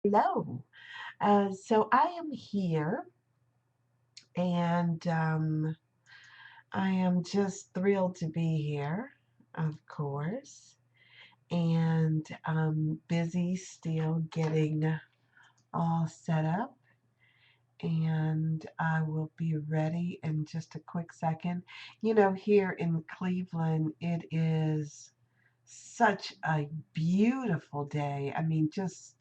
Hello. So I am here and I am just thrilled to be here, of course, and I'm busy still getting all set up. And I will be ready in just a quick second. Here in Cleveland, it is such a beautiful day. I mean, just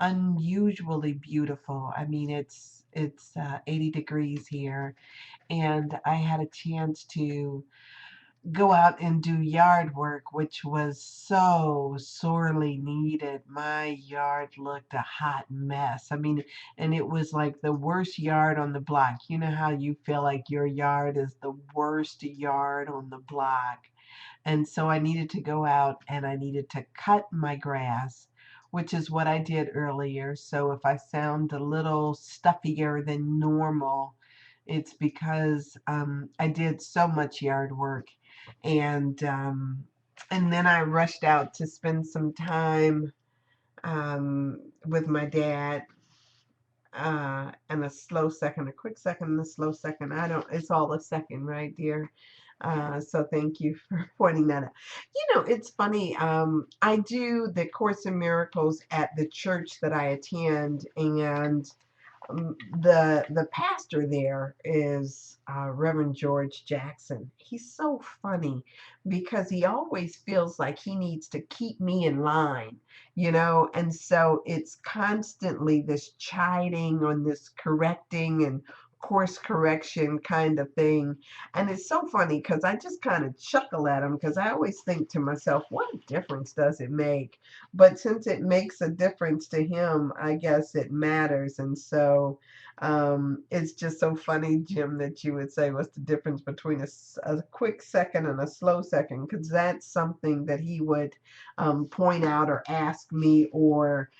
unusually beautiful. I mean, it's 80 degrees here, and I had a chance to go out and do yard work, which was so sorely needed. My yard looked a hot mess. I mean, and it was like the worst yard on the block. You know how you feel like your yard is the worst yard on the block. And so I needed to go out and I needed to cut my grass, which is what I did earlier. So if I sound a little stuffier than normal, it's because I did so much yard work, and and then I rushed out to spend some time with my dad. And a slow second, a quick second, and a slow second. I don't. It's all a second, right, dear? So thank you for pointing that out. It's funny. I do the Course in Miracles at the church that I attend, and the pastor there is Reverend George Jackson. He's so funny because he always feels like he needs to keep me in line, and so it's constantly this chiding on this correcting and course correction kind of thing. And it's so funny because I just kind of chuckle at him because I always think to myself, what difference does it make? But since it makes a difference to him, I guess it matters. And so it's just so funny, Jim, that you would say, what's the difference between a quick second and a slow second? Because that's something that he would point out or ask me, or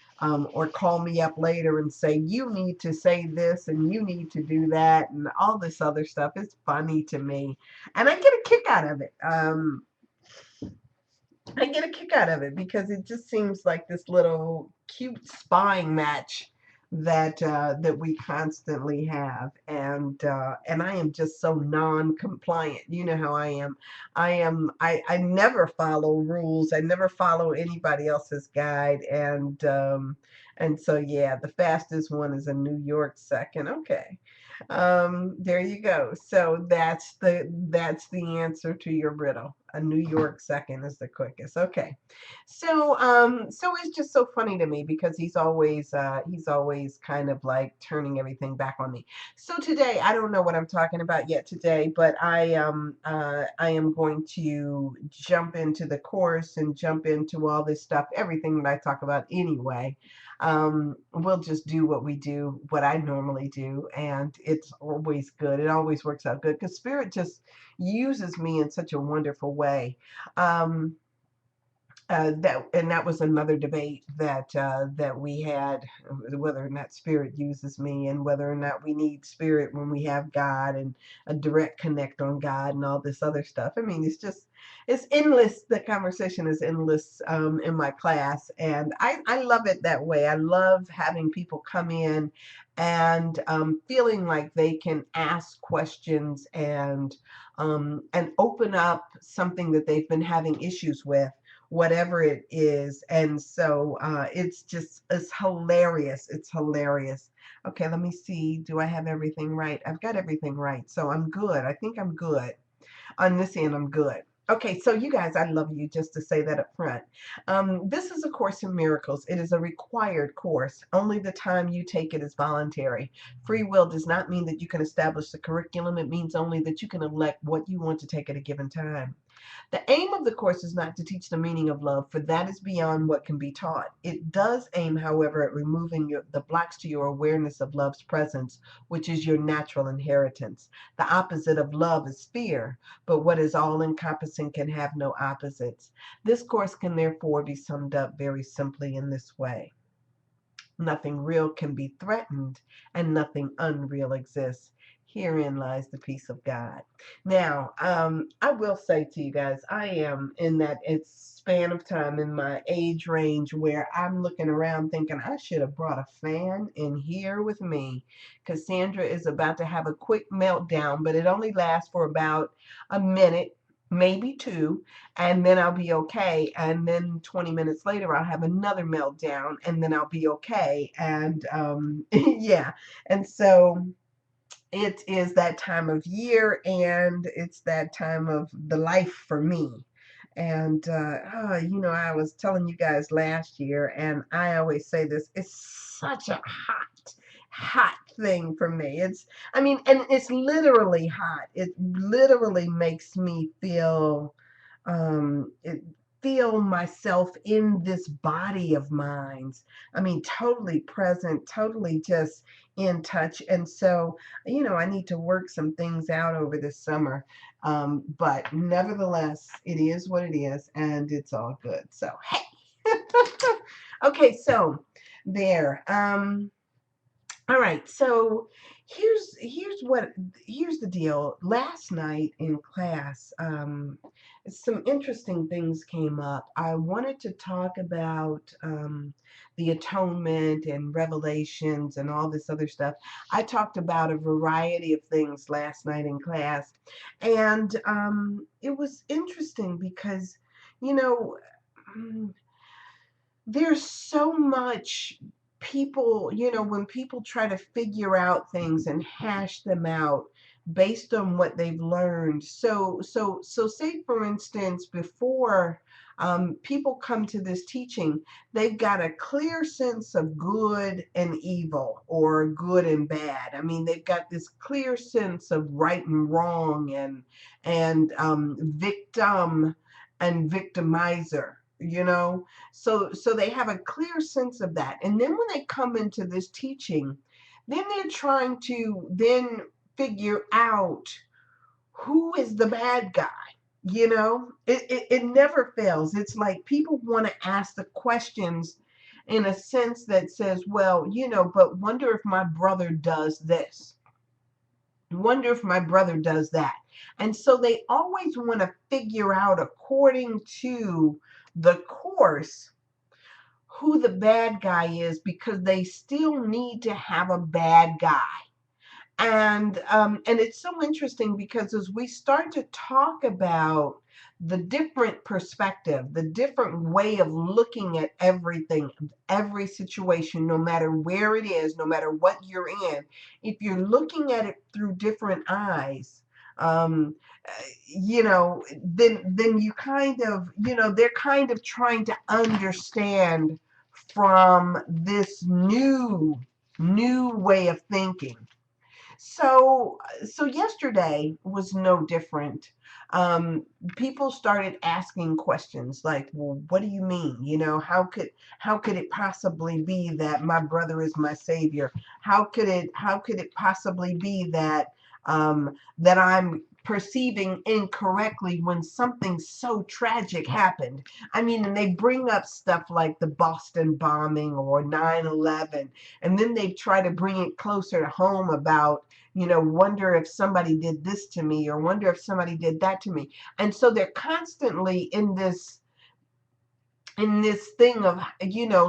call me up later and say, you need to say this and you need to do that and all this other stuff. It's funny to me. And I get a kick out of it. I get a kick out of it because it just seems like this little cute spying match that we constantly have, and I am just so non-compliant. You know how I am. I never follow rules. I never follow anybody else's guide, and so yeah, the fastest one is a New York second. Okay. There you go. So that's the answer to your riddle. A New York second is the quickest. Okay. So it's just so funny to me because he's always kind of like turning everything back on me. So today, I don't know what I'm talking about yet today, but I am going to jump into the course and jump into all this stuff, everything that I talk about anyway. We'll just do what we do, what I normally do, and it's always good. It always works out good because Spirit just uses me in such a wonderful way. Um, that was another debate that we had, whether or not spirit uses me and whether or not we need spirit when we have God and a direct connect on God and all this other stuff. I mean, it's endless. The conversation is endless in my class, and I love it that way. I love having people come in and feeling like they can ask questions and open up something that they've been having issues with, whatever it is. And so it's hilarious. It's hilarious. Okay, let me see. Do I have everything right? I've got everything right. So I'm good. I think I'm good. On this end, I'm good. Okay, so you guys, I love you, just to say that up front. This is a Course in Miracles. It is a required course. Only the time you take it is voluntary. Free will does not mean that you can establish the curriculum. It means only that you can elect what you want to take at a given time. The aim of the course is not to teach the meaning of love, for that is beyond what can be taught. It does aim, however, at removing the blocks to your awareness of love's presence, which is your natural inheritance. The opposite of love is fear, but what is all encompassing can have no opposites. This course can therefore be summed up very simply in this way. Nothing real can be threatened, and nothing unreal exists. Herein lies the peace of God. Now, I will say to you guys, I am in that span of time in my age range where I'm looking around thinking I should have brought a fan in here with me. Cassandra is about to have a quick meltdown, but it only lasts for about a minute, maybe two, and then I'll be okay. And then 20 minutes later, I'll have another meltdown, and then I'll be okay. And yeah, and so it is that time of year, and it's that time of the life for me. And I was telling you guys last year, and I always say this, it's such a hot thing for me. I mean, and it's literally hot. It literally makes me it, feel myself in this body of mine. I mean, totally present, totally just in touch. And so, I need to work some things out over this summer. But nevertheless, it is what it is, and it's all good. So, hey. Okay, so there. All right, so here's the deal. Last night in class, some interesting things came up. I wanted to talk about the atonement and revelations and all this other stuff. I talked about a variety of things last night in class, and it was interesting because, you know. mm, there's so much people, when people try to figure out things and hash them out based on what they've learned. So say for instance, before people come to this teaching, they've got a clear sense of good and evil or good and bad. I mean, they've got this clear sense of right and wrong and victim and victimizer, so they have a clear sense of that. And then when they come into this teaching, then they're trying to then figure out who is the bad guy. It never fails. It's like people want to ask the questions in a sense that says, well, but wonder if my brother does this, wonder if my brother does that. And so they always want to figure out, according to the course, who the bad guy is, because they still need to have a bad guy. And it's so interesting because as we start to talk about the different perspective, the different way of looking at everything, every situation, no matter where it is, no matter what you're in, if you're looking at it through different eyes, um, then you kind of, they're kind of trying to understand from this new way of thinking. So yesterday was no different. Um, People started asking questions like, "Well, what do you mean? How could it possibly be that my brother is my savior? How could it possibly be that I'm perceiving incorrectly when something so tragic happened?" I mean, and they bring up stuff like the Boston bombing or 9/11, and then they try to bring it closer to home about, wonder if somebody did this to me or wonder if somebody did that to me. And so they're constantly in this thing of,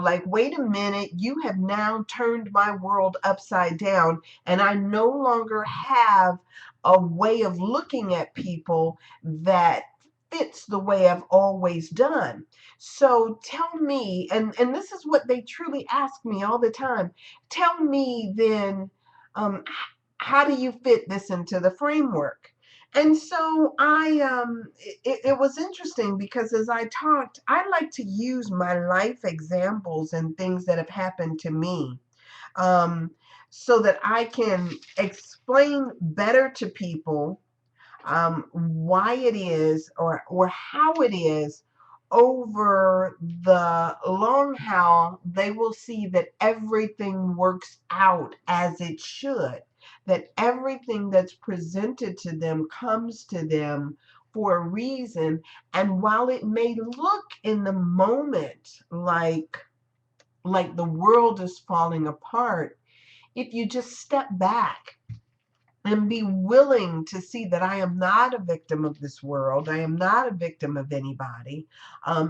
like, wait a minute, you have now turned my world upside down, and I no longer have a way of looking at people that fits the way I've always done. So tell me, and this is what they truly ask me all the time, tell me then, how do you fit this into the framework? And so it was interesting because as I talked, I like to use my life examples and things that have happened to me, um, so that I can explain better to people, why it is, or how it is over the long haul. They will see that everything works out as it should, that everything that's presented to them comes to them for a reason. And while it may look in the moment like like the world is falling apart, if you just step back and be willing to see that I am not a victim of this world. I am not a victim of anybody.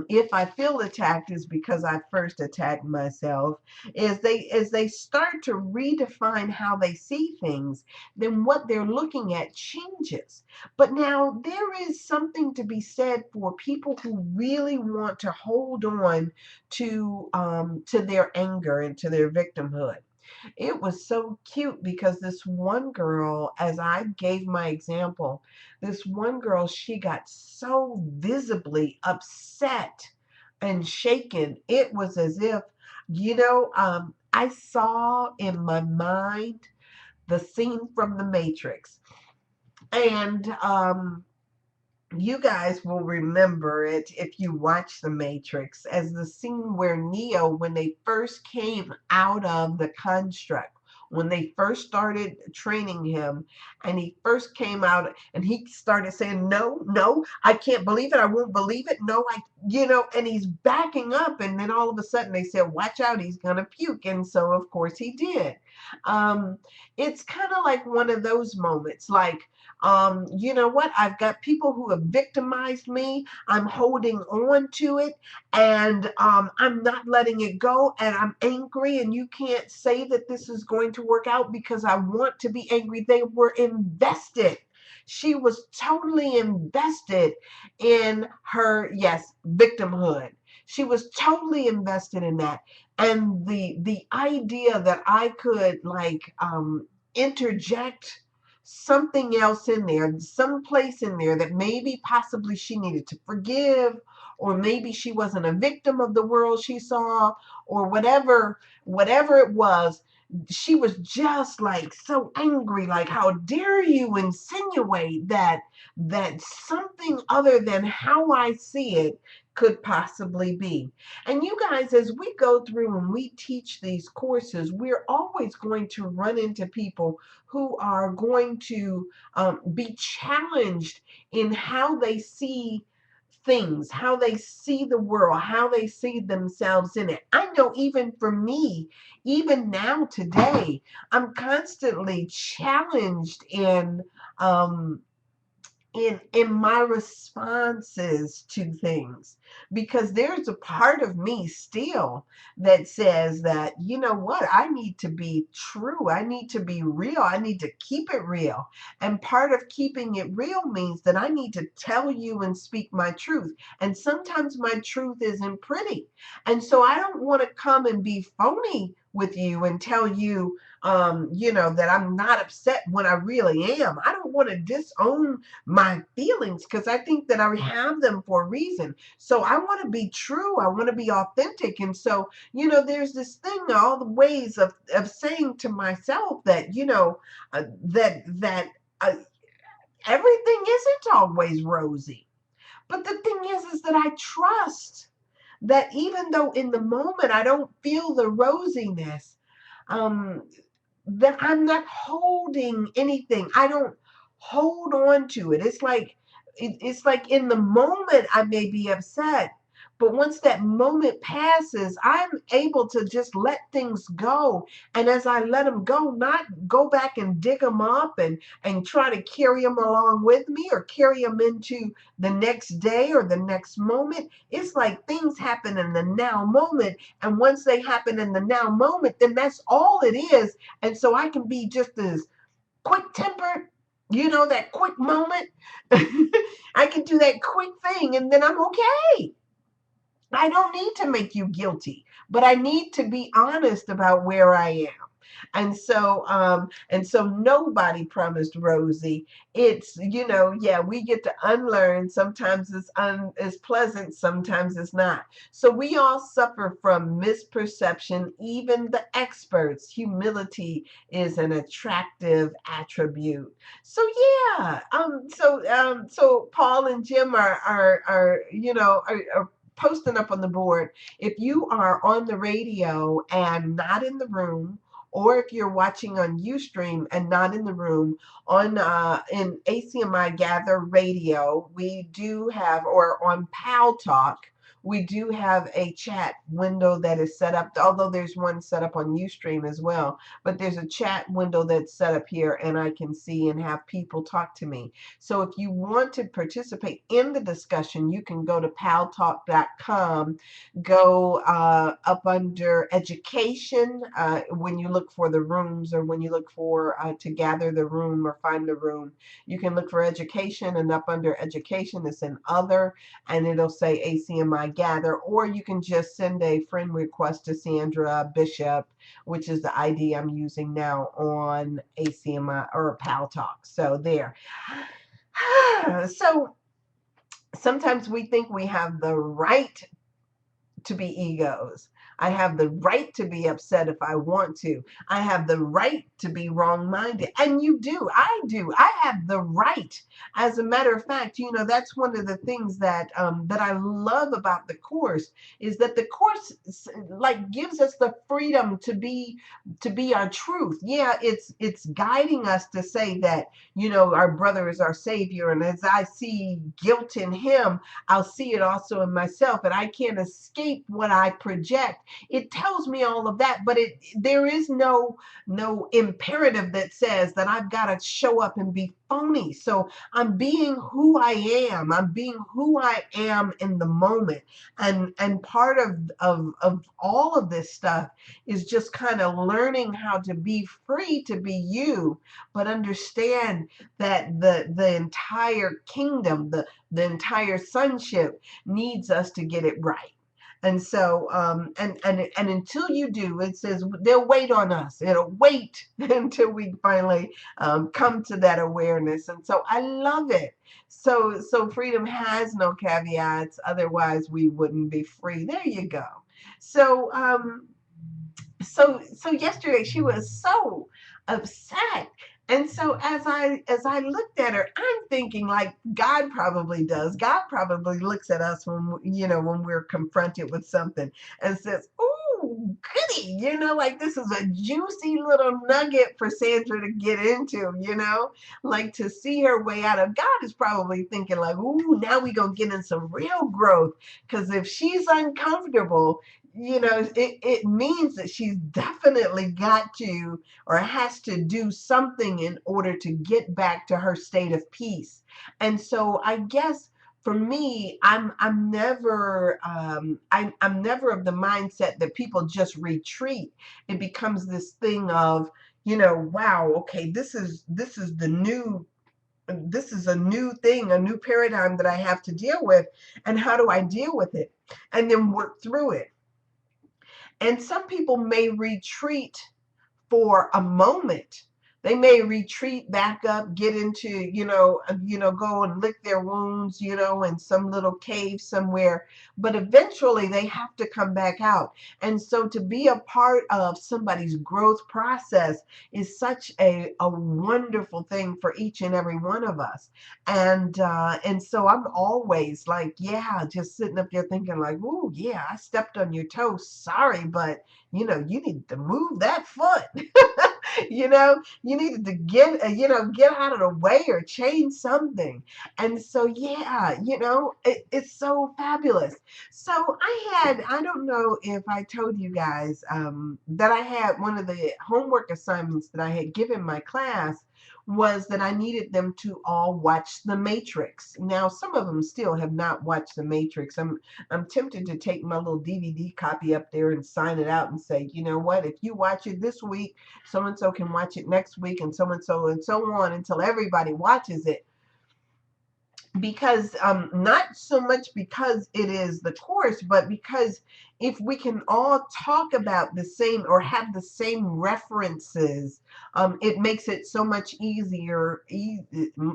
If I feel attacked, is because I first attacked myself. As they start to redefine how they see things, then what they're looking at changes. But now there is something to be said for people who really want to hold on to their anger and to their victimhood. It was so cute because this one girl, as I gave my example, this one girl, she got so visibly upset and shaken. It was as if, I saw in my mind the scene from The Matrix. And you guys will remember it if you watch The Matrix as the scene where Neo, when they first came out of the construct, when they first started training him, and he first came out and he started saying, no, no, I can't believe it. I won't believe it. No, and he's backing up. And then all of a sudden they said, watch out, he's going to puke. And so, of course, he did. Um, it's kind of like one of those moments, like, you know what? I've got people who have victimized me. I'm holding on to it, and I'm not letting it go. And I'm angry, and you can't say that this is going to work out because I want to be angry. They were invested. She was totally invested in her, yes, victimhood. She was totally invested in that. And the idea that I could like interject something else in there, some place in there that maybe possibly she needed to forgive, or maybe she wasn't a victim of the world she saw, or whatever it was. She was just like so angry, like, how dare you insinuate that something other than how I see it could possibly be. And you guys, as we go through and we teach these courses, we're always going to run into people who are going to be challenged in how they see things, how they see the world, how they see themselves in it. I know even for me, even now today, I'm constantly challenged um, in my responses to things, because there's a part of me still that says that, you know what, I need to be true, I need to be real, I need to keep it real. And part of keeping it real means that I need to tell you and speak my truth, and sometimes my truth isn't pretty. And so I don't want to come and be phony with you and tell you that I'm not upset when I really am. I don't want to disown my feelings, because I think that I have them for a reason. So I want to be true. I want to be authentic. And so, there's this thing, all the ways of saying to myself that, that everything isn't always rosy. But the thing is that I trust that even though in the moment I don't feel the rosiness, um, that I'm not holding anything. I don't hold on to it. It's like in the moment I may be upset, but once that moment passes, I'm able to just let things go. And as I let them go, not go back and dig them up and try to carry them along with me or carry them into the next day or the next moment. It's like things happen in the now moment. And once they happen in the now moment, then that's all it is. And so I can be just as quick tempered, that quick moment. I can do that quick thing and then I'm okay. I don't need to make you guilty, but I need to be honest about where I am. And so nobody promised Rosie. It's, yeah, we get to unlearn. Sometimes it's pleasant, sometimes it's not. So we all suffer from misperception, even the experts. Humility is an attractive attribute. So yeah, so Paul and Jim are posting up on the board. If you are on the radio and not in the room, or if you're watching on Ustream and not in the room, on in ACMI Gather Radio, we do have, or on Pal Talk, we do have a chat window that is set up, although there's one set up on Ustream as well, but there's a chat window that's set up here, and I can see and have people talk to me. So if you want to participate in the discussion, you can go to paltalk.com, go up under education when you look for the rooms, or when you look for to gather the room or find the room, you can look for education, and up under education it's an other, and it'll say ACMI Gather, or you can just send a friend request to Sandra Bishop, which is the ID I'm using now on ACMI or Pal Talk. So there. So sometimes we think we have the right to be egos. I have the right to be upset if I want to. I have the right to be wrong-minded. And you do. I do. I have the right. As a matter of fact, you know, that's one of the things that that I love about the Course, is that the Course like gives us the freedom to be our truth. Yeah, it's guiding us to say that, you know, our brother is our savior, and as I see guilt in him, I'll see it also in myself, and I can't escape what I project. It tells me all of that, but there is no imperative that says that I've got to show up and be phony. So I'm being who I am. I'm being who I am in the moment. And part of all of this stuff is just kind of learning how to be free to be you, but understand that the entire kingdom, the entire sonship needs us to get it right. And so, and until you do, it says they'll wait on us. It'll wait until we finally come to that awareness. And so I love it. So freedom has no caveats. Otherwise, we wouldn't be free. There you go. So, so yesterday she was so upset, and so as I looked at her, I'm thinking, like God probably does. God probably looks at us when, you know, when we're confronted with something and says, "Ooh, goody," you know, like this is a juicy little nugget for Sandra to get into, you know, like to see her way out of. God is probably thinking like, "Ooh, now we gonna get in some real growth, because if she's uncomfortable, you know, it means that she's definitely got to, or has to do something in order to get back to her state of peace." And so I guess for me, I'm never I'm never of the mindset that people just retreat. It becomes this thing of, you know, wow, okay, this is the new, this is a new thing, a new paradigm that I have to deal with, and how do I deal with it and then work through it. And some people may retreat for a moment. They may retreat back up, get into, go and lick their wounds, you know, in some little cave somewhere. But eventually they have to come back out. And so to be a part of somebody's growth process is such a wonderful thing for each and every one of us. And so I'm always like, yeah, just sitting up there thinking like, "Ooh, yeah, I stepped on your toes. Sorry, but you know, you need to move that foot." You know, you needed to get, get out of the way or change something. And so, yeah, you know, it's so fabulous. So I don't know if I told you guys that I had one of the homework assignments that I had given my class was that I needed them to all watch The Matrix. Now, some of them still have not watched The Matrix. I'm tempted to take my little DVD copy up there and sign it out and say, you know what, if you watch it this week, so and so can watch it next week, and so on until everybody watches it. Because not so much because it is the Course, but because if we can all talk about the same or have the same references, it makes it so much easier,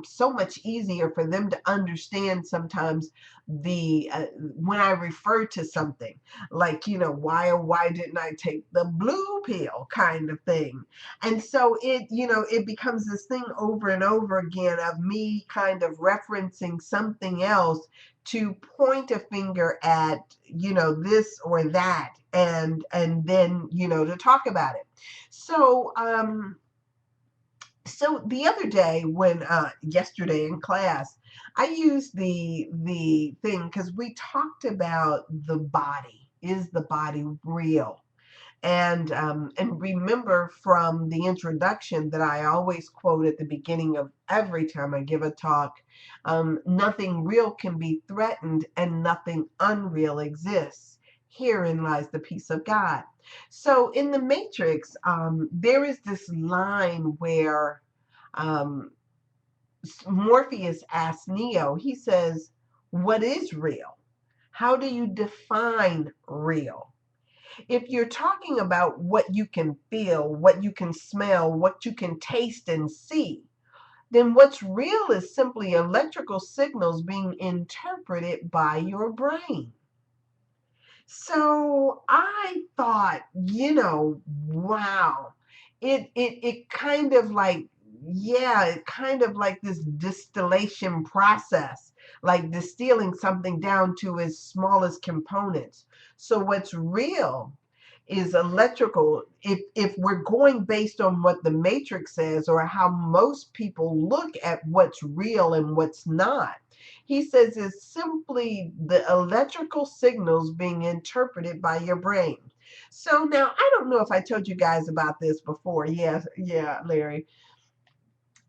so much easier for them to understand sometimes the when I refer to something like, you know, why or why didn't I take the blue pill kind of thing. And so it, you know, it becomes this thing over and over again of me kind of referencing something else to point a finger at, you know, this or that, and then, you know, to talk about it. So So the other day when yesterday in class, I used the thing because we talked about the body. Is the body real? And remember from the introduction that I always quote at the beginning of every time I give a talk, nothing real can be threatened and nothing unreal exists. Herein lies the peace of God. So in the Matrix, there is this line where um, Morpheus asks Neo, he says, what is real? How do you define real? If you're talking about what you can feel, what you can smell, what you can taste and see, then what's real is simply electrical signals being interpreted by your brain. So I thought, wow, it kind of like, yeah, it kind of like this distillation process, like distilling something down to its smallest components. So what's real is electrical. If we're going based on what the Matrix says or how most people look at what's real and what's not, he says it's simply the electrical signals being interpreted by your brain. So now I don't know if I told you guys about this before. Yes, yeah, Larry.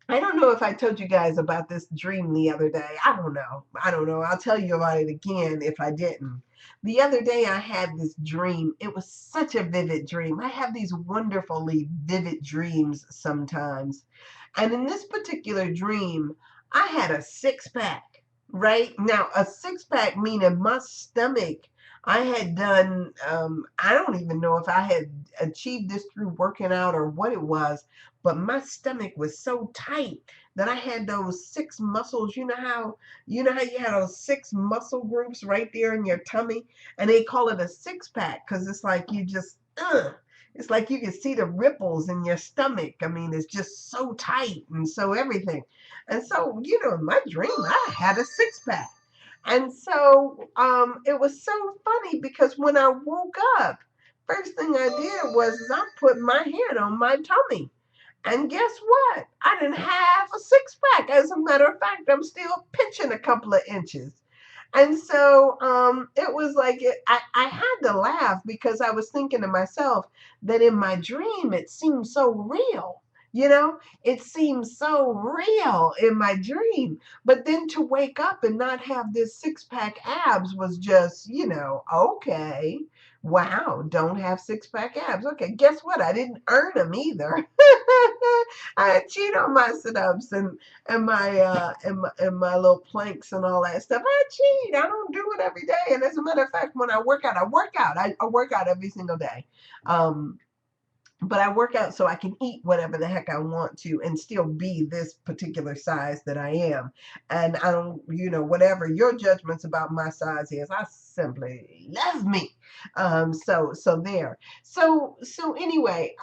I don't know if I told you guys about this dream the other day. I don't know. I don't know. I'll tell you about it again if I didn't. The other day I had this dream. It was such a vivid dream. I have these wonderfully vivid dreams sometimes. And in this particular dream, I had a six pack, right? Now, a six pack meaning my stomach, I had done, I don't even know if I had achieved this through working out or what it was, but my stomach was so tight that I had those six muscles. You know how you have those six muscle groups right there in your tummy, and they call it a six pack because it's like you just it's like you can see the ripples in your stomach. I mean, it's just so tight and so everything. And so, in my dream, I had a six pack. And so it was so funny because when I woke up, first thing I did was I put my hand on my tummy. And guess what? I didn't have a six pack. As a matter of fact, I'm still pinching a couple of inches. And so it was like I had to laugh because I was thinking to myself that in my dream it seemed so real. It seems so real in my dream. But then to wake up and not have this six pack abs was just, okay. Wow, don't have six pack abs. Okay, guess what? I didn't earn them either. I cheat on my sit ups and my little planks and all that stuff. I cheat. I don't do it every day. And as a matter of fact, when I work out, I work out. I work out every single day. Um, but I work out so I can eat whatever the heck I want to and still be this particular size that I am. And I don't, whatever your judgments about my size is, I simply love me. So there. So anyway,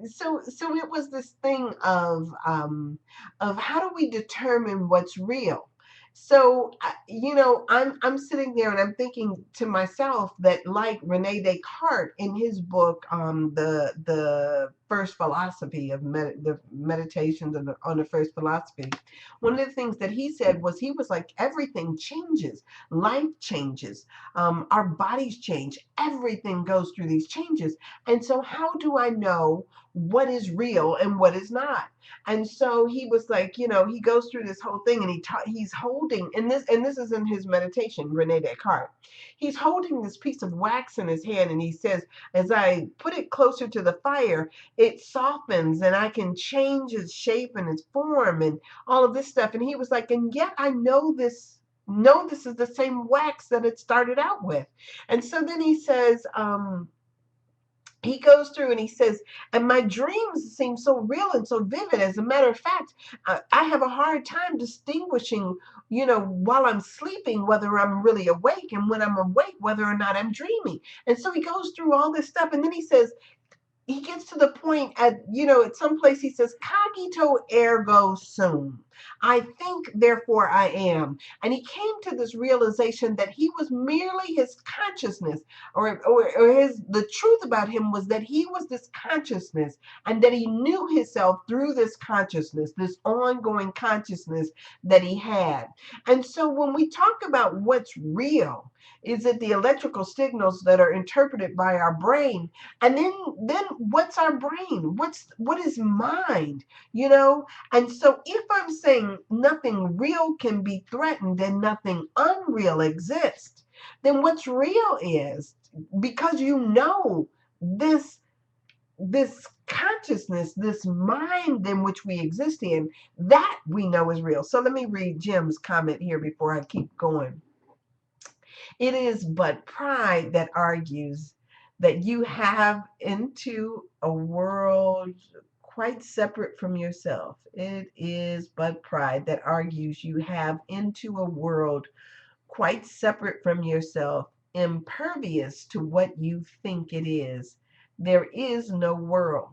so it was this thing of how do we determine what's real? So, I'm sitting there and I'm thinking to myself that, like Rene Descartes in his book, the First Philosophy of the Meditations on the First Philosophy, one of the things that he said was he was like everything changes, life changes, our bodies change, everything goes through these changes, and so how do I know what is real and what is not? And so he was like, he goes through this whole thing and he's holding, and this is in his meditation, Rene Descartes. He's holding this piece of wax in his hand and he says, as I put it closer to the fire, it softens and I can change its shape and its form and all of this stuff. And he was like, and yet I know this. No, this is the same wax that it started out with. And so then he goes through and he says, and my dreams seem so real and so vivid. As a matter of fact, I have a hard time distinguishing, while I'm sleeping, whether I'm really awake, and when I'm awake, whether or not I'm dreaming. And so he goes through all this stuff. And then he says, he gets to the point at some place he says, cogito ergo sum. I think, therefore I am. And he came to this realization that he was merely his consciousness, or his the truth about him was that he was this consciousness, and that he knew himself through this consciousness, this ongoing consciousness that he had. And so when we talk about what's real, is it the electrical signals that are interpreted by our brain? And then what's our brain? What is mind? You know? And so if I'm saying nothing real can be threatened and nothing unreal exists, then what's real is, because you know this this consciousness, this mind in which we exist in, that we know is real. So let me read Jim's comment here before I keep going. It is but pride that argues that you have into a world quite separate from yourself. It is but pride that argues you have into a world quite separate from yourself, impervious to what you think it is. There is no world.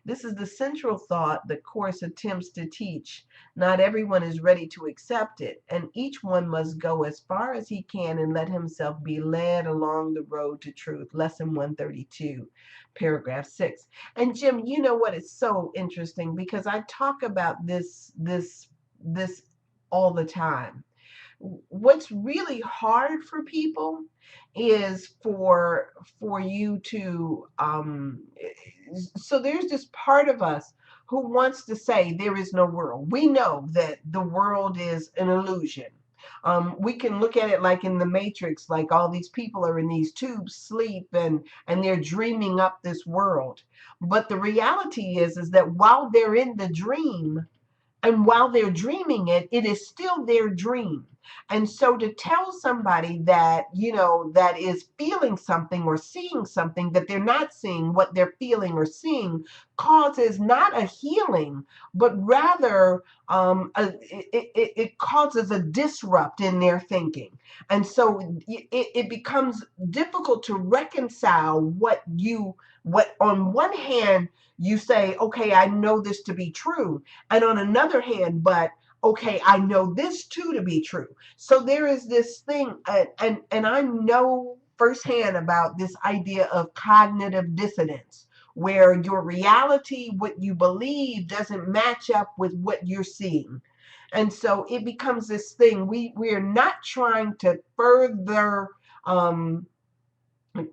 This is the central thought the Course attempts to teach. Not everyone is ready to accept it, and each one must go as far as he can and let himself be led along the road to truth. Lesson 132, paragraph 6. And Jim, you know what is so interesting, because I talk about this all the time. What's really hard for people is for you to so there's this part of us who wants to say there is no world. We know that the world is an illusion. We can look at it like in the Matrix, like all these people are in these tubes, sleep, and they're dreaming up this world. But the reality is that while they're in the dream, and while they're dreaming it, it is still their dream. And so to tell somebody that, that is feeling something or seeing something that they're not seeing, what they're feeling or seeing, causes not a healing, but rather it causes a disrupt in their thinking. And so it becomes difficult to reconcile what on one hand you say, okay, I know this to be true. And on another hand, but okay, I know this too to be true. So there is this thing, and I know firsthand about this idea of cognitive dissonance, where your reality, what you believe, doesn't match up with what you're seeing. And so it becomes this thing. We're not trying to further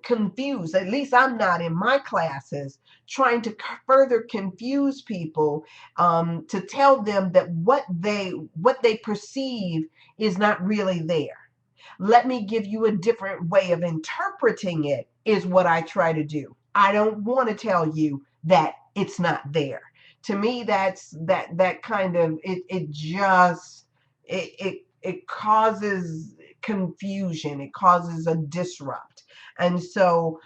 confuse, at least I'm not in my classes, trying to further confuse people, to tell them that what they perceive is not really there. Let me give you a different way of interpreting it, is what I try to do. I don't want to tell you that it's not there. To me, that kind of it just it causes confusion. It causes a disrupt. And so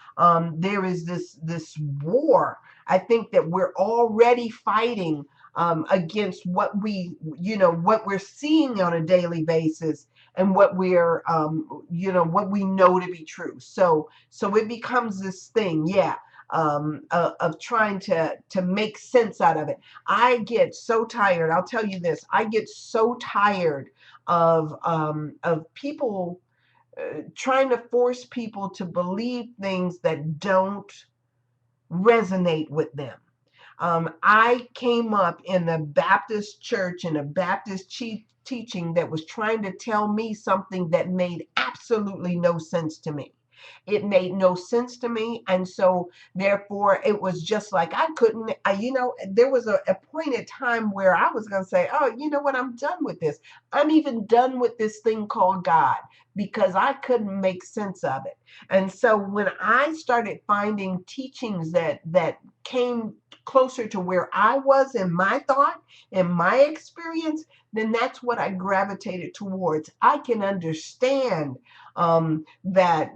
there is this war. I think that we're already fighting against what we're seeing on a daily basis, and what what we know to be true. So it becomes this thing, yeah, of trying to make sense out of it. I get so tired. I'll tell you this. I get so tired of people trying to force people to believe things that don't resonate with them. I came up in a Baptist church, in a Baptist teaching that was trying to tell me something that made absolutely no sense to me. It made no sense to me. And so therefore it was just like, I couldn't, there was a point in time where I was going to say, oh, you know what? I'm done with this. I'm even done with this thing called God, because I couldn't make sense of it. And so when I started finding teachings that came closer to where I was in my thought, in my experience, then that's what I gravitated towards. I can understand that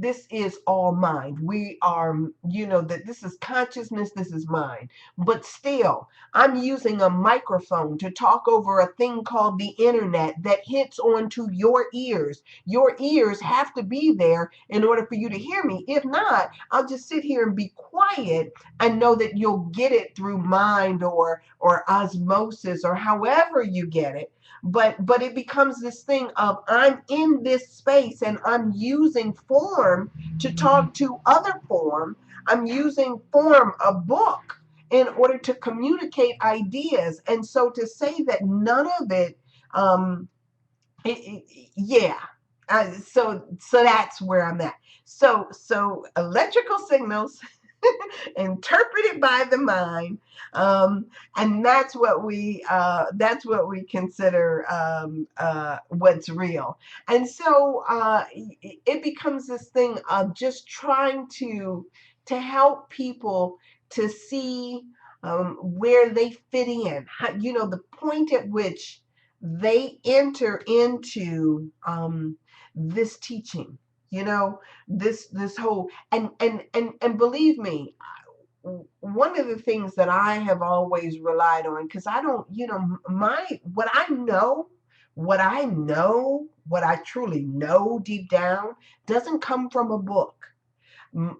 this is all mind. We are, that this is consciousness, this is mind. But still, I'm using a microphone to talk over a thing called the internet that hits onto your ears. Your ears have to be there in order for you to hear me. If not, I'll just sit here and be quiet and know that you'll get it through mind or osmosis or however you get it. But it becomes this thing of I'm in this space and I'm using form to talk to other form. I'm using form, a book, in order to communicate ideas. And so to say that none of it, yeah. So that's where I'm at. So electrical signals interpreted by the mind, um, and that's what we consider what's real. And so it becomes this thing of just trying to help people to see where they fit in. The point at which they enter into this teaching. You know, this whole and believe me, one of the things that I have always relied on, because I don't, my what I truly know deep down doesn't come from a book.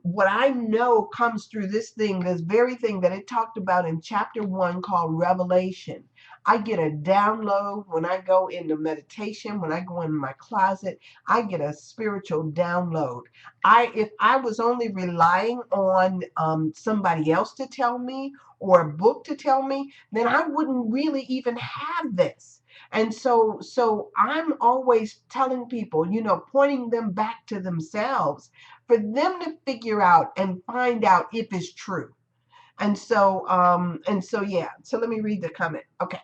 What I know comes through this very thing that it talked about in chapter 1 called Revelation. I get a download when I go into meditation, when I go in my closet, I get a spiritual download. If I was only relying on somebody else to tell me or a book to tell me, then I wouldn't really even have this. And so I'm always telling people, pointing them back to themselves for them to figure out and find out if it's true. And so yeah. So let me read the comment. Okay.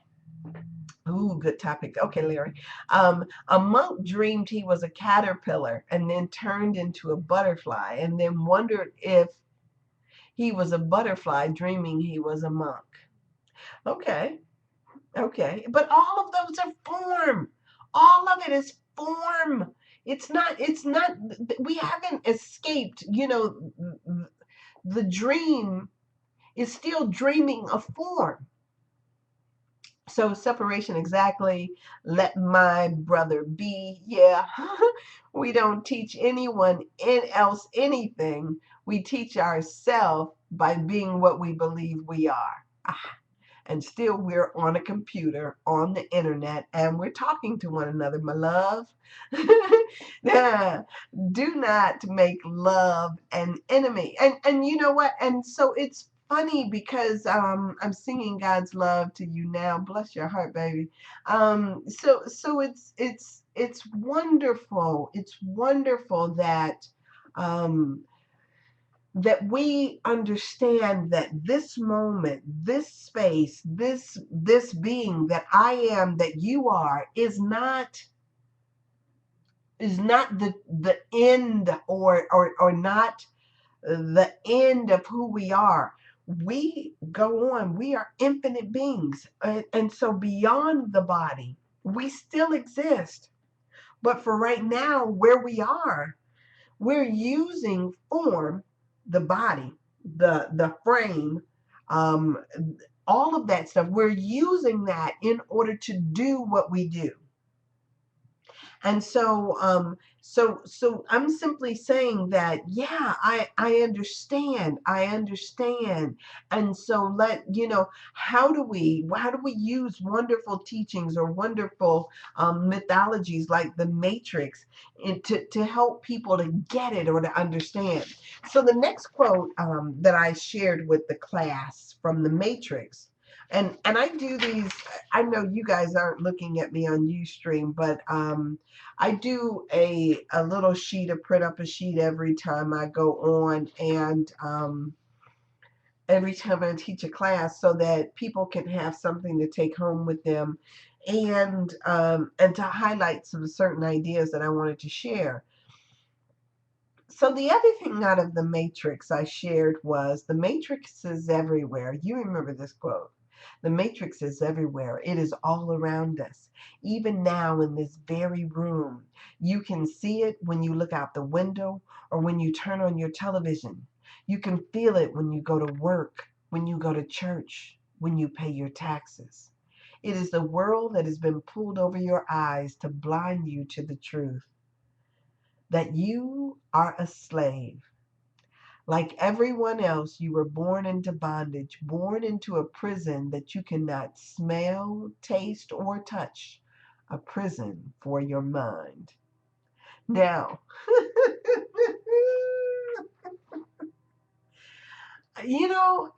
Ooh, good topic. Okay, Larry. A monk dreamed he was a caterpillar and then turned into a butterfly and then wondered if he was a butterfly dreaming he was a monk. Okay. Okay. But all of those are form. All of it is form. It's not, we haven't escaped, the dream is still dreaming of form. So separation, exactly. Let my brother be. Yeah. We don't teach anyone else anything. We teach ourselves by being what we believe we are. And still we're on a computer, on the internet, and we're talking to one another, my love. Yeah. Do not make love an enemy. And you know what? And so it's funny because I'm singing God's love to you now. Bless your heart, baby. So it's wonderful. It's wonderful um, that we understand that this moment, this space, this being that I am, that you are, is not the end, or not the end of who we are. We go on. We are infinite beings, and so beyond the body, we still exist. But for right now, where we are, we're using form, the body, the frame, um, all of that stuff. We're using that in order to do what we do. And so I'm simply saying that, yeah, I understand. I understand. And so how do we use wonderful teachings or wonderful mythologies like the Matrix to help people to get it or to understand? So the next quote that I shared with the class from the Matrix, and I do these. I know you guys aren't looking at me on Ustream, but I do a little sheet, print up a sheet every time I go on, and every time I teach a class, so that people can have something to take home with them, and to highlight some certain ideas that I wanted to share. So the other thing out of the Matrix I shared was the Matrix is everywhere. You remember this quote. The Matrix is everywhere. It is all around us. Even now in this very room, you can see it when you look out the window or when you turn on your television. You can feel it when you go to work, when you go to church, when you pay your taxes. It is the world that has been pulled over your eyes to blind you to the truth that you are a slave. Like everyone else, you were born into bondage, born into a prison that you cannot smell, taste, or touch. A prison for your mind. Now, you know,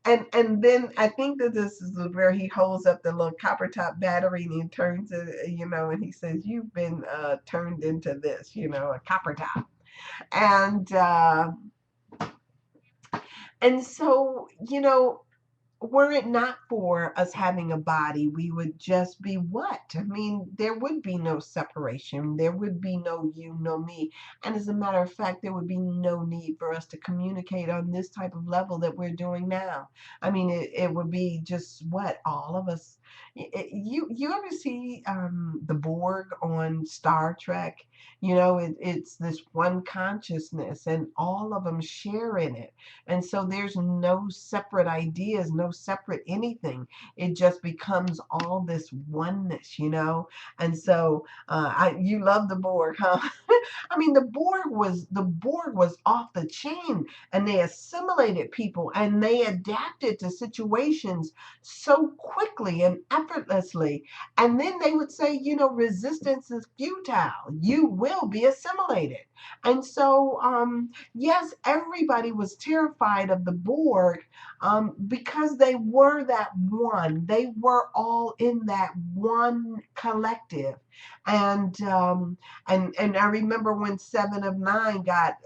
and then I think that this is where he holds up the little copper top battery and he turns it, and he says, "You've been turned into this, a copper top." And so, were it not for us having a body, we would just be what? I mean, there would be no separation. There would be no you, no me. And as a matter of fact, there would be no need for us to communicate on this type of level that we're doing now. I mean, it would be just what? All of us. You ever see the Borg on Star Trek? It's this one consciousness, and all of them share in it. And so there's no separate ideas, no separate anything. It just becomes all this oneness. And so you love the Borg, huh? I mean, the Borg was off the chain, and they assimilated people and they adapted to situations so quickly and effortlessly. And then they would say, resistance is futile. You will be assimilated. And so yes, everybody was terrified of the Borg because they were that one. They were all in that one collective. And and I remember when Seven of Nine got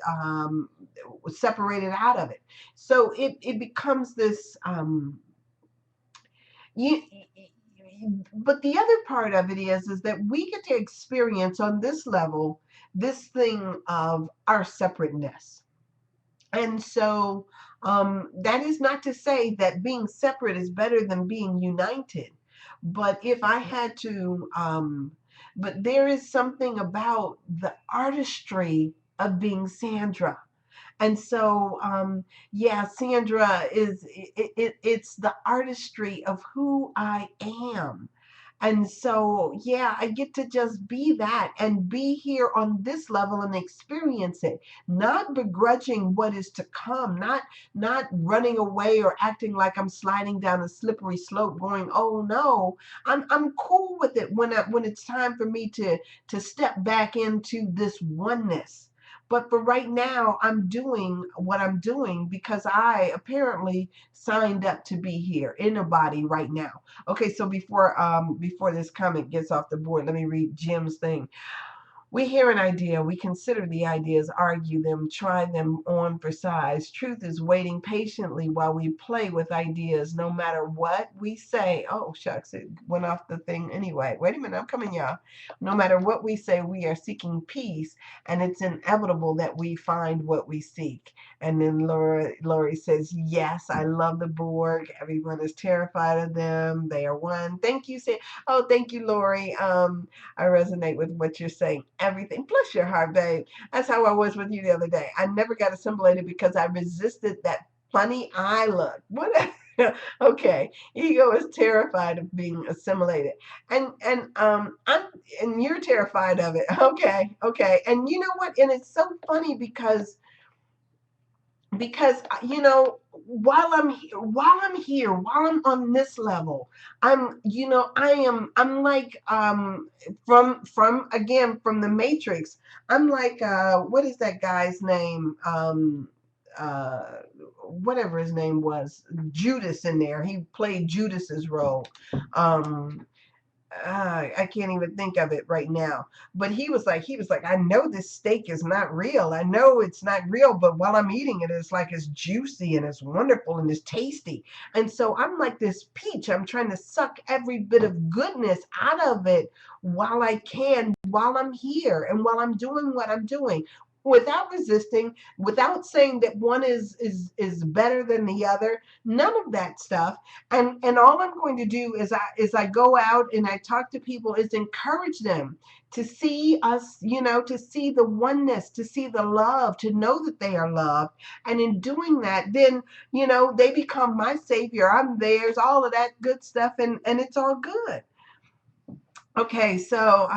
separated out of it. So it becomes this. You, but the other part of it is that we get to experience on this level this thing of our separateness. And so that is not to say that being separate is better than being united. But if I had to, but there is something about the artistry of being Sandra. And so, yeah, Sandra it's the artistry of who I am. And so, yeah, I get to just be that and be here on this level and experience it, not begrudging what is to come, not running away or acting like I'm sliding down a slippery slope going, "Oh no." I'm cool with it when it's time for me to step back into this oneness. But for right now, I'm doing what I'm doing because I apparently signed up to be here in a body right now. Okay, so before this comment gets off the board, let me read Jim's thing. We hear an idea, we consider the ideas, argue them, try them on for size. Truth is waiting patiently while we play with ideas, no matter what we say. Oh, shucks, it went off the thing anyway. Wait a minute, I'm coming, y'all. No matter what we say, we are seeking peace, and it's inevitable that we find what we seek. And then Lori says, yes, I love the Borg. Everyone is terrified of them. They are one. Thank you, Sam. Oh, thank you, Lori. I resonate with what you're saying. Everything. Bless your heart, babe. That's how I was with you the other day. I never got assimilated because I resisted that funny eye look. What? Okay. Ego is terrified of being assimilated. And you're terrified of it. Okay. Okay. And you know what? And it's so funny because while I'm on this level, I'm like from again from the Matrix. I'm like what is that guy's name? Uh Whatever his name was, Judas in there. He played Judas's role. um I can't even think of it right now. But he was like, I know this steak is not real. I know it's not real, but while I'm eating it, it's like it's juicy and it's wonderful and it's tasty. And so I'm like this peach. I'm trying to suck every bit of goodness out of it while I can, while I'm here and while I'm doing what I'm doing. without resisting, without saying that one is better than the other, none of that stuff. And all I'm going to do is I go out and I talk to people is encourage them to see us, to see the oneness, to see the love, to know that they are loved. And in doing that, then, they become my savior, I'm theirs, all of that good stuff, and it's all good. Okay, so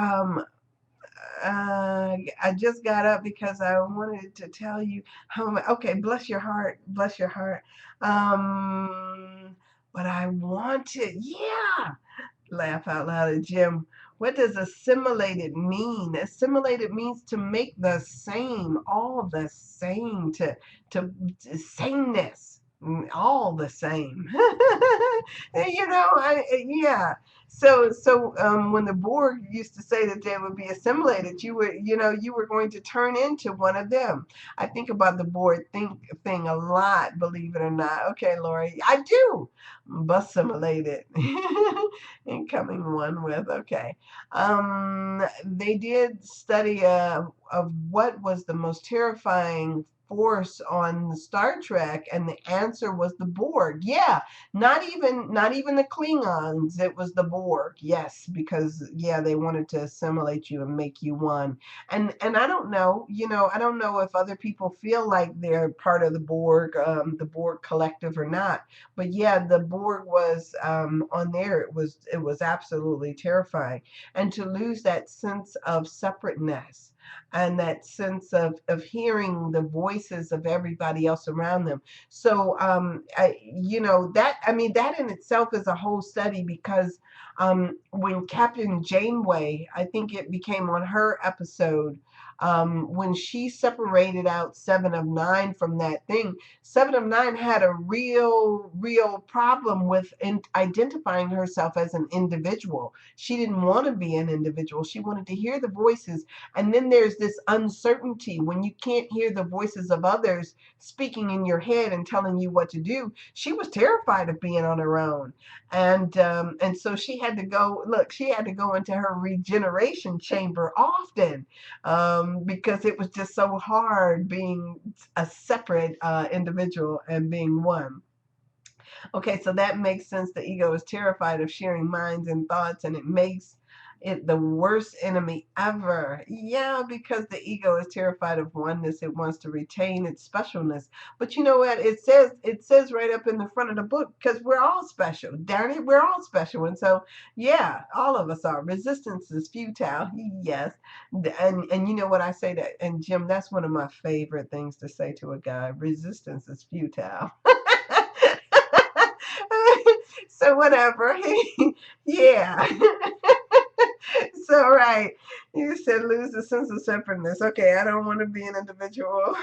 I just got up because I wanted to tell you how much. Okay, bless your heart, bless your heart. But I wanted, yeah, laugh out loud at Jim. What does assimilated mean? Assimilated means to make the same, all the same, to sameness, all the same. Yeah. So when the Borg used to say that they would be assimilated, you were going to turn into one of them. I think about the Borg thing a lot, believe it or not. Okay, Lori, I do. Assimilated. Incoming one with, okay. They did study of what was the most terrifying force on Star Trek, and the answer was the Borg. Yeah, not even the Klingons, it was the Borg. Yes, because yeah, they wanted to assimilate you and make you one. And I don't know, I don't know if other people feel like they're part of the Borg collective or not. But yeah, the Borg was on there. It was absolutely terrifying, and to lose that sense of separateness and that sense of hearing the voices of everybody else around them. So that in itself is a whole study, because when Captain Janeway, I think it became on her episode, when she separated out Seven of Nine from that thing, Seven of Nine had a real problem with identifying herself as an individual. She didn't want to be an individual. She wanted to hear the voices. And then there's this uncertainty when you can't hear the voices of others speaking in your head and telling you what to do. She was terrified of being on her own. And so she had to go, look, she had to go into her regeneration chamber often, because it was just so hard being a separate individual and being one. Okay, so that makes sense. The ego is terrified of sharing minds and thoughts, and it makes it the worst enemy ever. Yeah, because the ego is terrified of oneness. It wants to retain its specialness. But you know what? It says right up in the front of the book, because we're all special. Darn it, we're all special. And so, yeah, all of us are. Resistance is futile. Yes. And you know what I say that, and Jim, that's one of my favorite things to say to a guy. Resistance is futile. So whatever. Yeah. So right. You said lose the sense of separateness. Okay, I don't want to be an individual.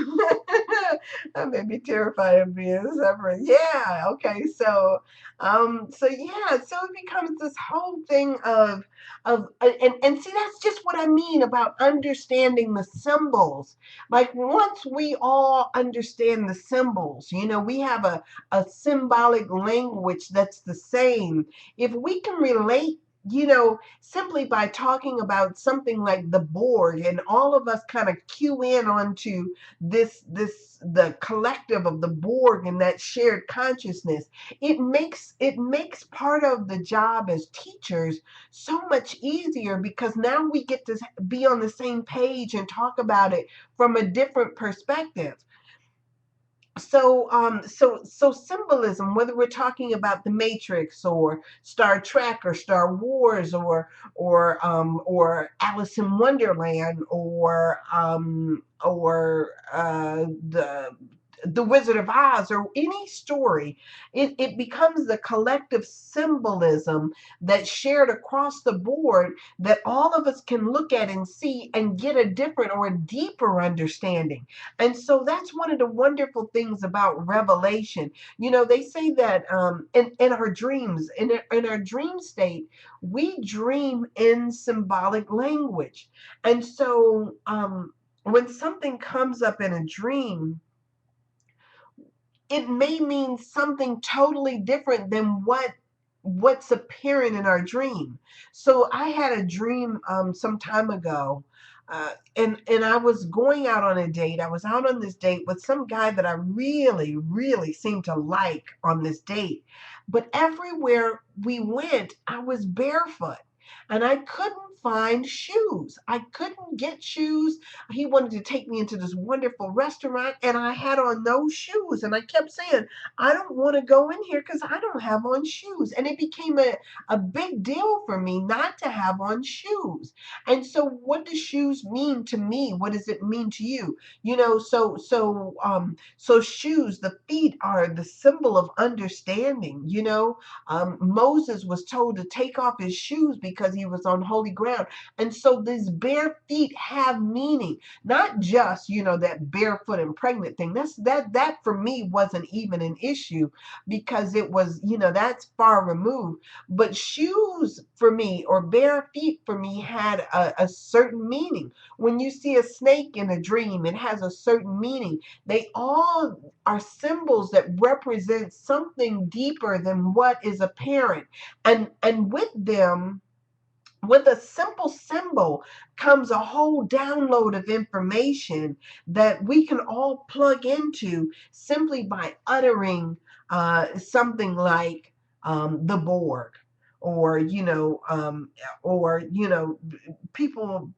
I may be terrified of being separate. Yeah, okay. So yeah, so it becomes this whole thing and see, that's just what I mean about understanding the symbols. Like once we all understand the symbols, we have a symbolic language that's the same. If we can relate, simply by talking about something like the Borg, and all of us kind of cue in onto the collective of the Borg and that shared consciousness, it makes part of the job as teachers so much easier, because now we get to be on the same page and talk about it from a different perspective. So symbolism, whether we're talking about the Matrix or Star Trek or Star Wars or Alice in Wonderland or the Wizard of Oz, or any story, it becomes the collective symbolism that's shared across the board, that all of us can look at and see and get a different or a deeper understanding. And so that's one of the wonderful things about revelation. They say that in our dreams, in our dream state, we dream in symbolic language. And so when something comes up in a dream, it may mean something totally different than what's apparent in our dream. So I had a dream some time ago, And I was going out on a date. I was out on this date with some guy that I really, really seemed to like on this date. But everywhere we went, I was barefoot. And I couldn't find shoes. I couldn't get shoes. He wanted to take me into this wonderful restaurant, and I had on no shoes. And I kept saying, I don't want to go in here because I don't have on shoes. And it became a big deal for me not to have on shoes. And so what does shoes mean to me? What does it mean to you? So shoes, the feet are the symbol of understanding. Moses was told to take off his shoes because he was on holy ground. And so these bare feet have meaning, not just, that barefoot and pregnant thing. That for me wasn't even an issue because it was, that's far removed. But shoes for me, or bare feet for me, had a certain meaning. When you see a snake in a dream, it has a certain meaning. They all are symbols that represent something deeper than what is apparent. And with them, with a simple symbol comes a whole download of information that we can all plug into simply by uttering something like the Borg, or people,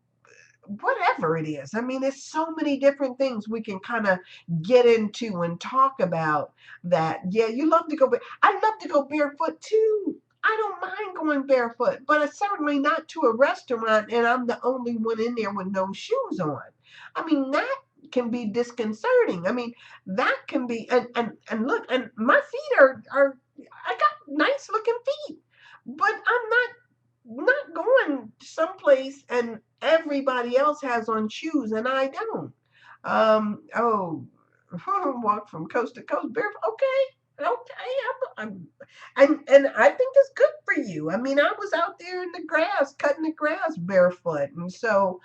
whatever it is. I mean, there's so many different things we can kind of get into and talk about that. Yeah, you love to go, but I love to go barefoot too. I don't mind going barefoot, but it's certainly not to a restaurant and I'm the only one in there with no shoes on. I mean, that can be disconcerting. I mean, that can be, and look, and my feet are I got nice looking feet, but I'm not going someplace and everybody else has on shoes and I don't. Oh, walk from coast to coast barefoot. Okay, okay. And I think it's good for you. I mean, I was out there in the grass, cutting the grass barefoot, and so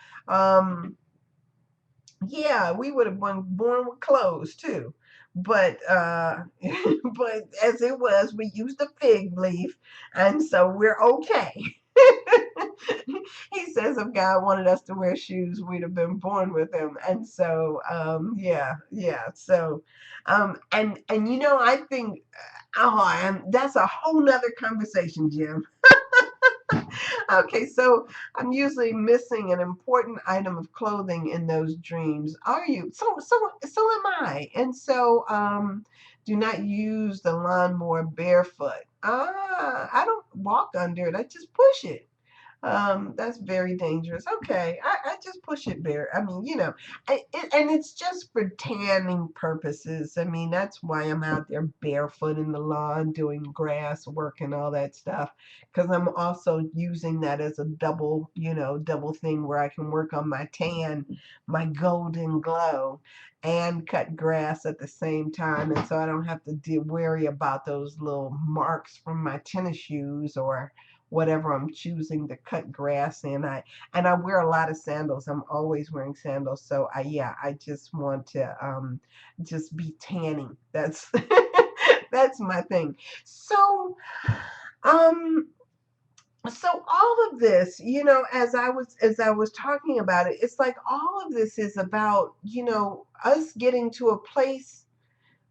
yeah, we would have been born with clothes too. But but as it was, we used a fig leaf, and so we're okay. He says if God wanted us to wear shoes, we'd have been born with them. And so yeah, yeah. So and I think that's a whole nother conversation, Jim. Okay, so I'm usually missing an important item of clothing in those dreams. Are you? So am I. And so do not use the lawnmower barefoot. I don't walk under it. I just push it. That's very dangerous. Okay, I just push it bare. I mean, and it's just for tanning purposes. I mean, that's why I'm out there barefoot in the lawn doing grass work and all that stuff. Because I'm also using that as a double thing where I can work on my tan, my golden glow, and cut grass at the same time. And so I don't have to worry about those little marks from my tennis shoes or whatever I'm choosing to cut grass in. I wear a lot of sandals. I'm always wearing sandals. So I just want to just be tanning. That's that's my thing. Um so all of this, as I was talking about it, it's like all of this is about, us getting to a place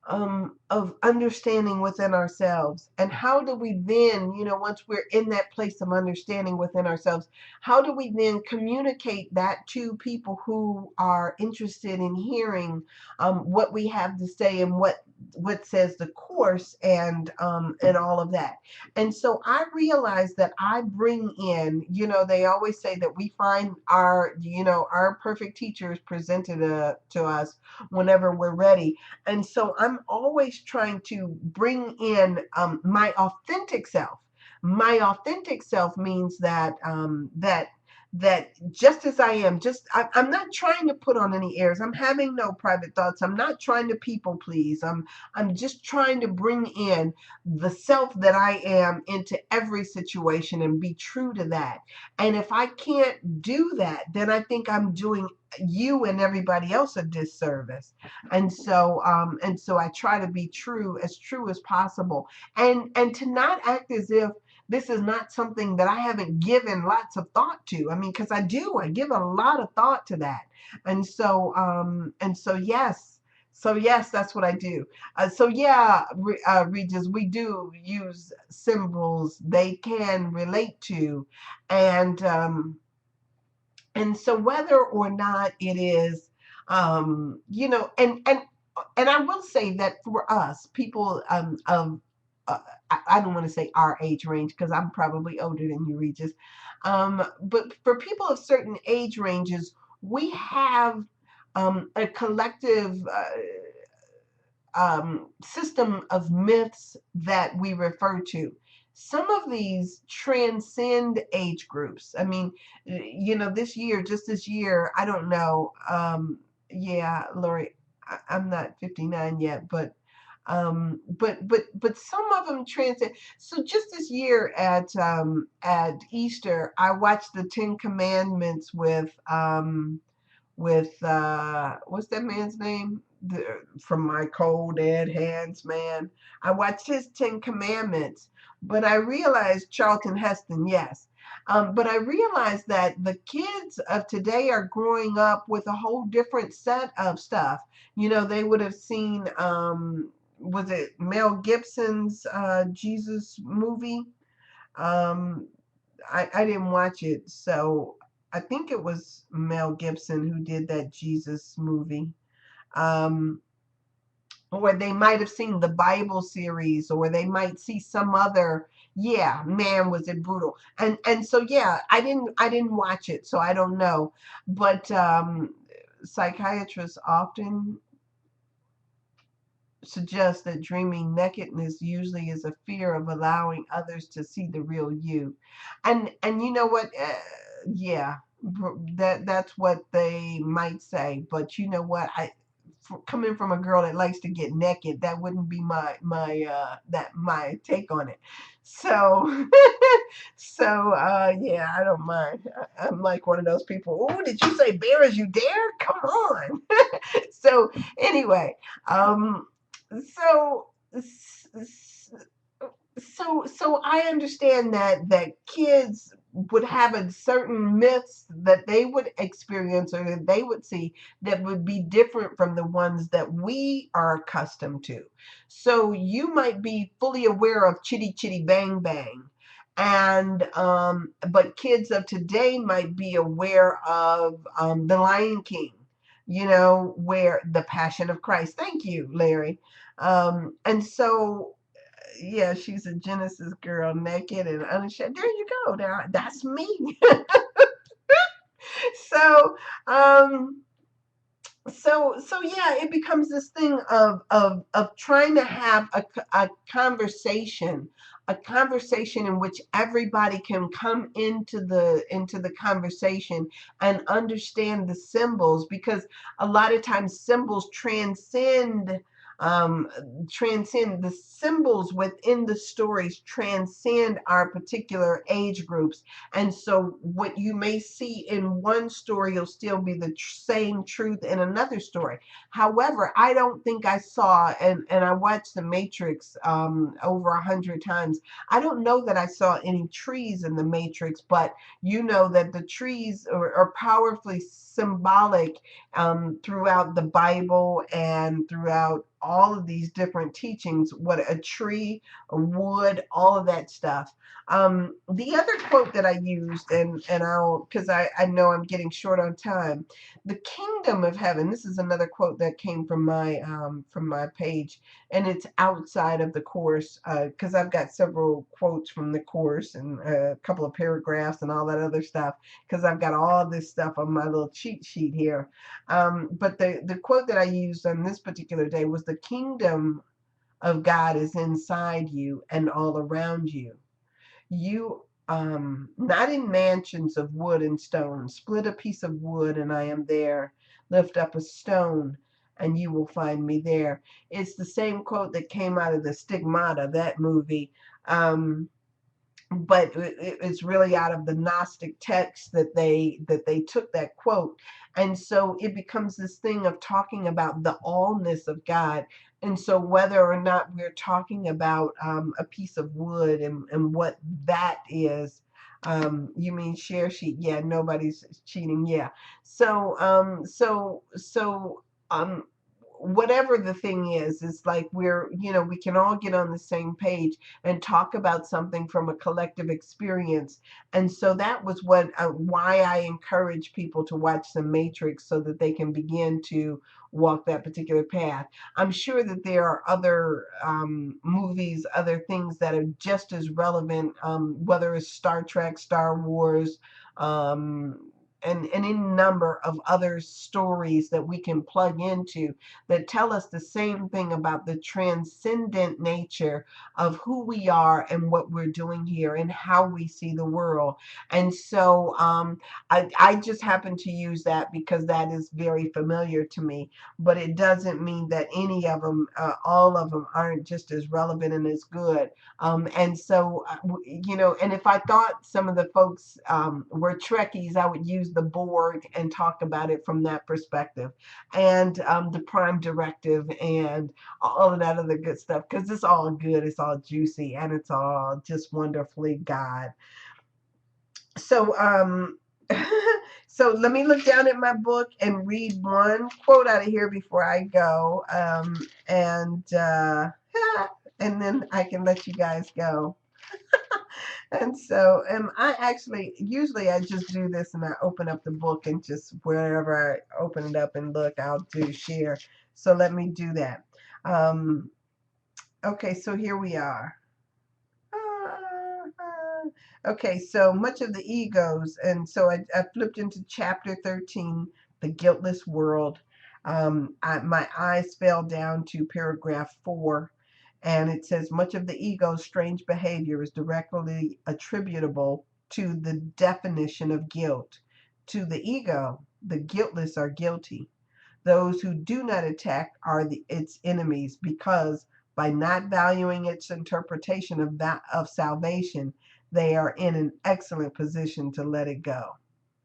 of understanding within ourselves. And how do we then, once we're in that place of understanding within ourselves, how do we then communicate that to people who are interested in hearing what we have to say and what says the course and all of that. And so I realize that I bring in, they always say that we find our perfect teachers presented to us whenever we're ready. And so I'm always trying to bring in my authentic self. My authentic self means that just as I am, I'm not trying to put on any airs. I'm having no private thoughts. I'm not trying to people please. I'm just trying to bring in the self that I am into every situation and be true to that. And if I can't do that, then I think I'm doing you and everybody else a disservice. And so I try to be true as possible, and to not act as if this is not something that I haven't given lots of thought to. I mean, because I give a lot of thought to that. And so yes, that's what I do. So yeah, Regis, we do use symbols they can relate to, and so whether or not it is, and I will say that for us, people of I don't want to say our age range because I'm probably older than you, Regis. But for people of certain age ranges, we have a collective system of myths that we refer to. Some of these transcend age groups. I mean, just this year, I don't know. Yeah, Lori, I'm not 59 yet, but some of them transcend. So just this year at Easter, I watched the Ten Commandments with what's that man's name? From My Cold Dead Hands, man. I watched his Ten Commandments, but I realized Charlton Heston, yes. But I realized that the kids of today are growing up with a whole different set of stuff. They would have seen, was it Mel Gibson's Jesus movie? Um, I didn't watch it, so I think it was Mel Gibson who did that Jesus movie. Um, or they might have seen the Bible series, or they might see some other. Yeah, man, was it brutal? And so yeah, I didn't watch it, so I don't know. But psychiatrists often suggests that dreaming nakedness usually is a fear of allowing others to see the real you. And you know what, yeah, that's what they might say, but you know what, coming from a girl that likes to get naked, that wouldn't be my take on it. So yeah, I don't mind. I'm like one of those people. Oh, did you say bear as you dare? Come on. So anyway, um so so I understand that kids would have a certain myths that they would experience or that they would see that would be different from the ones that we are accustomed to. So you might be fully aware of Chitty Chitty Bang Bang, and but kids of today might be aware of The Lion King, where the Passion of Christ. Thank you, Larry. And so yeah, she's a Genesis girl, naked and unashamed. There you go. Now that's me. So, um, so yeah, it becomes this thing of trying to have a conversation in which everybody can come into the conversation and understand the symbols, because a lot of times symbols um transcend the symbols within the stories, transcend our particular age groups. And so what you may see in one story will still be the same truth in another story. However, I don't think I saw, and I watched The Matrix over 100 times. I don't know that I saw any trees in The Matrix, but you know that the trees are powerfully symbolic throughout the Bible and throughout all of these different teachings. What a tree, a wood, all of that stuff. The other quote that I used, and I'll, because I know I'm getting short on time. The kingdom of heaven. This is another quote that came from my page, and it's outside of the course, because I've got several quotes from the course and a couple of paragraphs and all that other stuff, because I've got all this stuff on my little cheat sheet here. But the quote that I used on this particular day was, "The kingdom of God is inside you and all around you. You not in mansions of wood and stone. Split a piece of wood and I am there. Lift up a stone and you will find me there." It's the same quote that came out of the Stigmata, that movie. Um, but it's really out of the Gnostic text that they took that quote. And so it becomes this thing of talking about the allness of God. And so whether or not we're talking about a piece of wood and what that is, you mean share sheet? Yeah, nobody's cheating. Yeah. So um whatever the thing is, it's like we can all get on the same page and talk about something from a collective experience. And so that was why I encourage people to watch The Matrix, so that they can begin to walk that particular path. I'm sure that there are other movies, other things that are just as relevant, whether it's Star Trek, Star Wars, and any number of other stories that we can plug into that tell us the same thing about the transcendent nature of who we are and what we're doing here and how we see the world. And so I just happen to use that because that is very familiar to me, but it doesn't mean that any of them, all of them, aren't just as relevant and as good. And so, and if I thought some of the folks were Trekkies, I would use the Borg and talk about it from that perspective, and the Prime Directive, and all of that other good stuff, because it's all good, it's all juicy, and it's all just wonderfully God. So, so let me look down at my book and read one quote out of here before I go, and then I can let you guys go. And so, I actually, usually I just do this and I open up the book and just wherever I open it up and look, I'll do share. So let me do that. Okay, so here we are. Okay, so much of the egos, and so I flipped into chapter 13, the guiltless world. My eyes fell down to paragraph 4, and it says much of the ego's strange behavior is directly attributable to the definition of guilt. To the ego, the guiltless are guilty. Those who do not attack are its enemies, because by not valuing its interpretation of salvation, they are in an excellent position to let it go.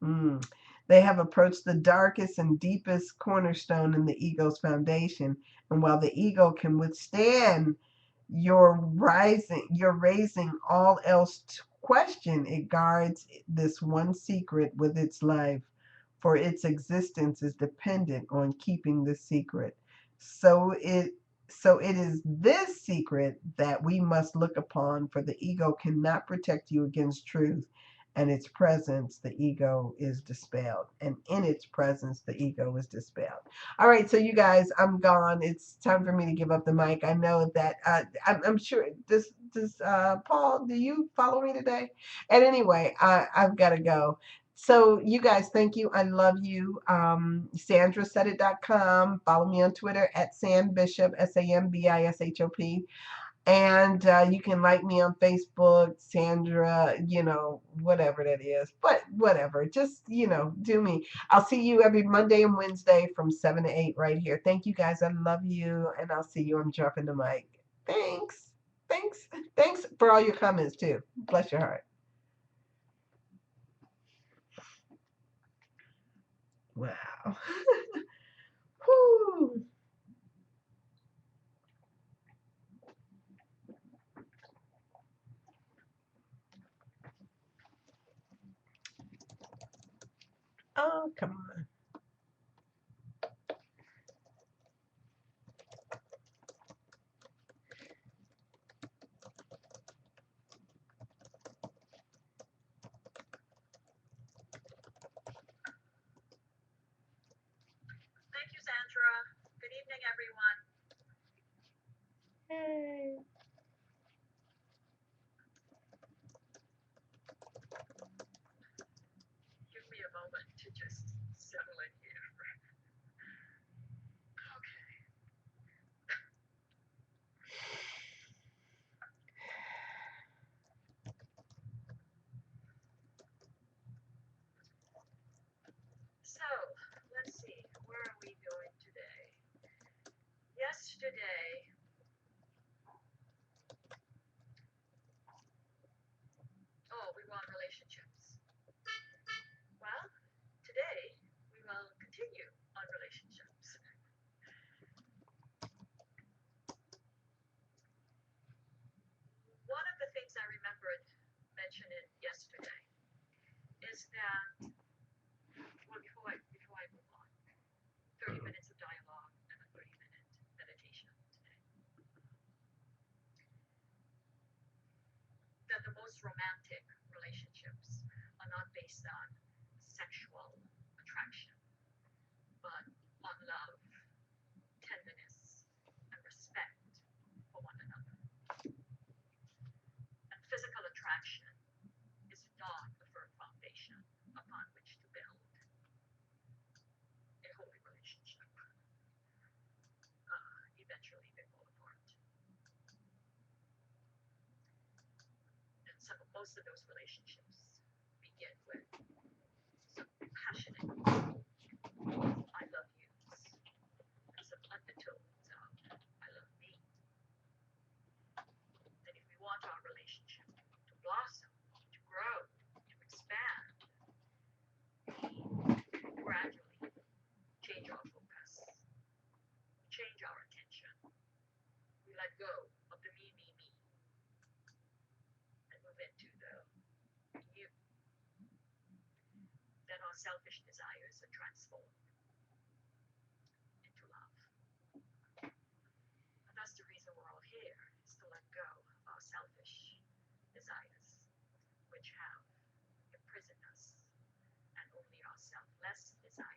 Mm. They have approached the darkest and deepest cornerstone in the ego's foundation. And while the ego can withstand your raising all else to question, it guards this one secret with its life, for its existence is dependent on keeping the secret. So it is this secret that we must look upon, for the ego cannot protect you against truth. And its presence, the ego is dispelled. And in its presence, the ego is dispelled. All right, so you guys, I'm gone. It's time for me to give up the mic. I know that I'm sure. Does Paul? Do you follow me today? And anyway, I've got to go. So you guys, thank you. I love you. SandraSaidit.com. Follow me on Twitter at SanBishop, SAMBISHOP. And you can like me on Facebook, Sandra, whatever that is. But whatever, just, do me. I'll see you every Monday and Wednesday from 7 to 8 right here. Thank you guys. I love you. And I'll see you. I'm dropping the mic. Thanks. Thanks. Thanks for all your comments too. Bless your heart. Wow. Whew. Oh, come on. Thank you, Sandra. Good evening, everyone. Hey. Give me a moment to just settle in here. Okay. So, let's see. Where are we going today? Yesterday, is that, well, before I move on, 30 minutes of dialogue and a 30-minute meditation today. That the most romantic relationships are not based on sexual attraction, but on love, tenderness, and respect for one another. And physical attraction is not a firm foundation upon which to build a holy relationship. Eventually, they fall apart. And most of those relationships begin with some passionate I love yous and some undertones of I love me. And if we want our relationship to blossom, to grow, to expand, we gradually change our focus, change our attention. We let go of the me, and move into the you. Then our selfish desires are transformed into love. And that's the reason we're all here, is to let go of our selfish desires, which have imprisoned us, and only our selfless desires